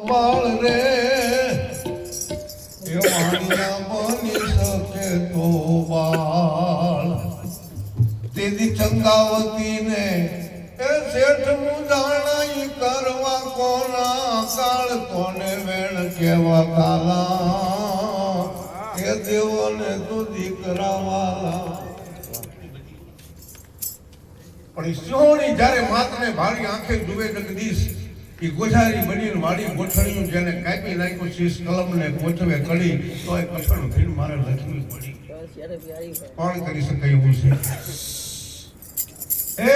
બાળ રે એ વાણિયા બની શકે તો બાળ તેદી ચંગાવતી ને એ શેઠ મુજાણાઈ કરવા કોના કાળ કોને વેણ કેવા કાલા એ દેવોને તો દીકરા વાલા પણ સિંહોની જ્યારે માતને ભારી આંખે જુએ જગદીશ એ ગોઝારી બનીને વાડી ગોઠણિયું જેને કાપી નાખ્યું શીશ કલમને ગોઠવે કડી તો એ કઠણ થઈને મારે લખવી પડી કોણ કરી શકે એવું છે એ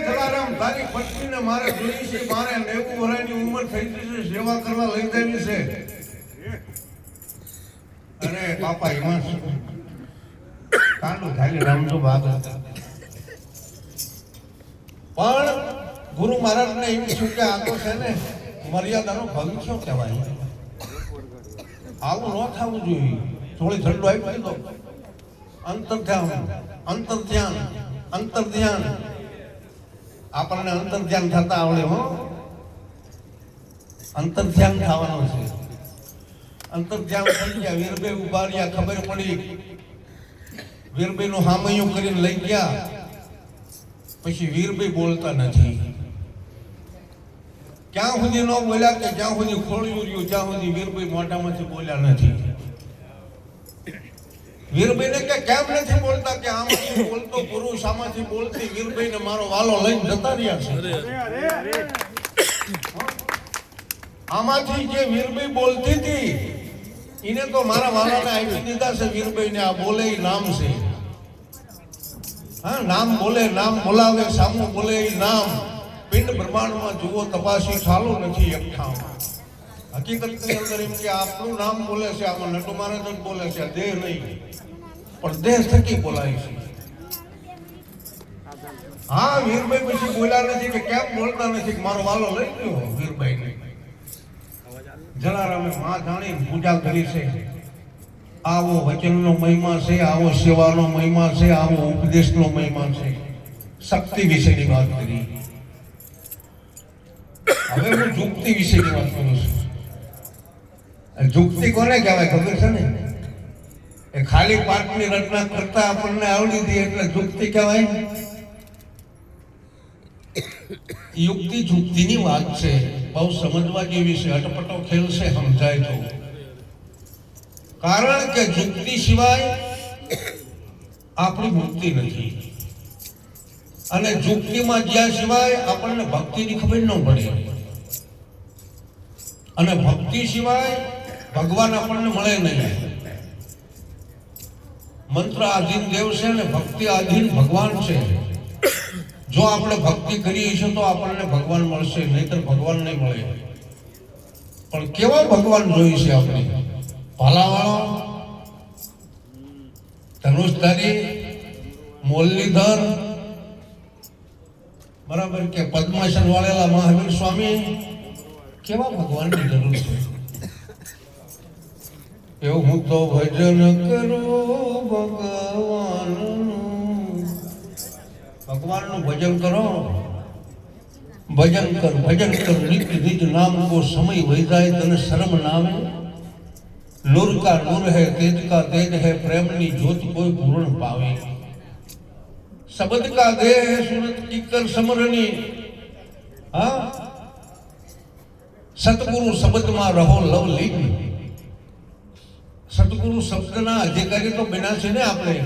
જલારામ તારી પત્નીને મારે જોઈ છે મારે 90 વર્ષની ઉંમર થઈ ગઈ છે સેવા કરવા લઈ દેવી છે અને બાપા એમાં કાંડું ખાલી રામજો ભાગ હતા પણ ગુરુ મહારાજને એમ શું કે આ તો છે ને મર્યાદાનો ભવિષ્ય કહેવાય આવું ન થવું જોઈએ થોડી ઠંડુ આવી દો અંતર ધ્યાન આપણને અંતર ધ્યાન થતા આવડે હો અંતર ધ્યાન થવાનું છે અંતર ધ્યાન થઈ ગયા વીરભાઈ ઉભા રહ્યા ખબર પડી વીરભાઈ નું હામૈયું કરીને લઈ ગયા પછી વીરભાઈ બોલતા નથી ક્યાં સુધી ન બોલ્યા કે જ્યાં સુધી ખોળ્યું રહ્યું ત્યાં સુધી વીરભાઈ મોઢામાંથી બોલ્યા નથી વીરભાઈને કે કેમ નથી બોલતા કે આમાંથી બોલતો પુરુષ આમાંથી બોલતી વીરભાઈને મારો વાલો લઈને જતા રહ્યા છે આમાંથી જે વીરભાઈ બોલતી હતી એને તો મારા વાલાને આપી દીધા છે વીરભાઈને આ બોલે નામ છે હા નામ બોલે નામ બોલાવે સામું બોલે નામ પિંડ બ્રહ્માંડમાં જુઓ તપાસી ચાલુ નથી એક ઠામ હકીકતની અંદર એમ કે આપણું નામ બોલે છે આમાં નટુ મહારાજ જ બોલે છે દેહ નહીં પણ દેહ થકી બોલાય છે હા વીરભાઈ પછી બોલ્યા નથી કે કેમ બોલતા નથી મારો વાલો લઈ ગયો વીરભાઈને જલારામે માં જાણી પૂજા કરી છે આવો વચનનો મહિમા છે આવો સેવાનો મહિમા છે આવો ઉપદેશનો મહિમા છે શક્તિ વિશેની વાત કરી હવે હું જુક્તિ વિશેની વાત કરું છું જુક્તિ કોને કહેવાય ખબર છે ને એ ખાલી પાઠની રચના કરતા આપણને આવડી હતી એટલે જુક્તિ કહેવાય યુક્તિ જુક્તિની વાત છે બહુ સમજવા જેવી છે અટપટો ખેલ છે સમજાય તો કારણ કે જુક્તિ સિવાય આપણી મુક્તિ નથી અને જુક્તિમાં જ્યાં સિવાય આપણને ભક્તિની ખબર ન પડે અને ભક્તિ સિવાય ભગવાન આપણને મળે નહીં મંત્ર આધીન દેવ છે ને ભક્તિ આધીન ભગવાન છે જો આપણે ભક્તિ કરીએ છીએ તો આપણને ભગવાન મળશે નહીતર ભગવાન નહીં મળે પણ કેવા ભગવાન જોઈએ છે આપણે ભાલાવાળો ધનુષધારી મુરલીધર બરાબર કે પદ્માસન વાળેલા મહાવીર સ્વામી કેવા ભગવાનની જરૂર છે એવું હું તો ભજન કરું ભગવાનનું ભજન કરો ભજન કર નિત્ય નિજ નામ કો સમય વહી જાય તને શરમ ના આવે नूर का नूर है तेज का तेज है प्रेमनी ज्योति कोई पूर्ण पावे शब्द का देह है सूरत की कर समरणी हाँ सतगुरु शब्द में रहो लव लीन सतगुरु शब्द ना अधिकारी तो बिना से ने आपने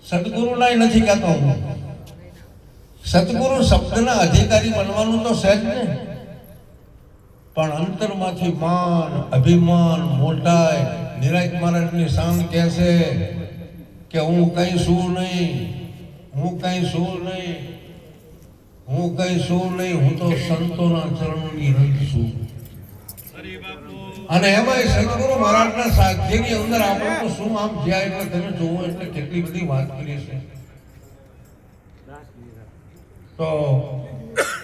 सतगुरु ना नहीं कहता हूं सतगुरु शब्द ना अधिकारी बनवानु तो सहज ने પણ અંતરમાંથી માન અભિમાન મોટાઈ નિરાજ મહારાજની શાન કહે છે કે હું કઈ છું નહીં હું તો સંતોના ચરણોની રજ છું અને એમાં સદગુરુ મહારાજના સાધ્યની અંદર આપણે તો શું આમ જ્યાં એટલે તમે જોવો એટલે કેટલી બધી વાત કરી છે તો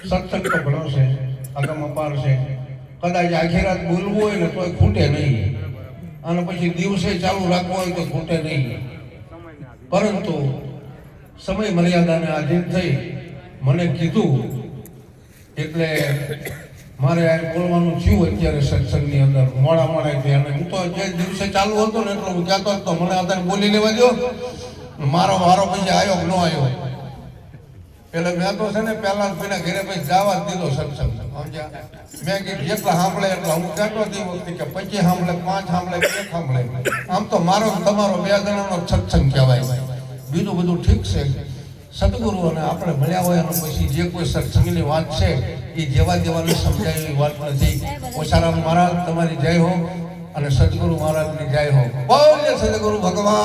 સત્સંગ તો ઘણો છે અગમ અપાર છે કદાચ આખી રાત બોલવું હોય ને તો ખૂટે નહીં અને પછી દિવસે ચાલુ રાખવો હોય તો ખૂટે નહીં પરંતુ સમય મર્યાદાને આધીન થઈ મને કીધું એટલે મારે આ બોલવાનું થયું અત્યારે સત્સંગની અંદર મોડા થયા અને હું તો જે દિવસે ચાલુ હતો ને એટલો હું કહેતો હતો મને અત્યારે બોલી લેવા દો. મારો વારો પછી આવ્યો કે ન આવ્યો એટલે મેં તો છે ને પહેલા પેલા ઘરે પછી જવા જ દીધો સત્સંગ. સમજ્યા? મેં કીધું જેટલા સાંભળે એટલા હું કહેતો હતી વખતે કે 25 સાંભળે 5 સાંભળે 2 સાંભળે. આમ તો મારો તમારો 2 જણાનો સત્સંગ કહેવાય. બીજું બધું ઠીક છે. સદગુરુ અને આપણે મળ્યા હોય અને પછી જે કોઈ સત્સંગની વાત છે એ જેવા દેવાની સમજાય એવી વાત નથી. ઓછારામ મહારાજ તમારી જય હો અને સદગુરુ મહારાજની જય હો. બોલે સદગુરુ ભગવાન.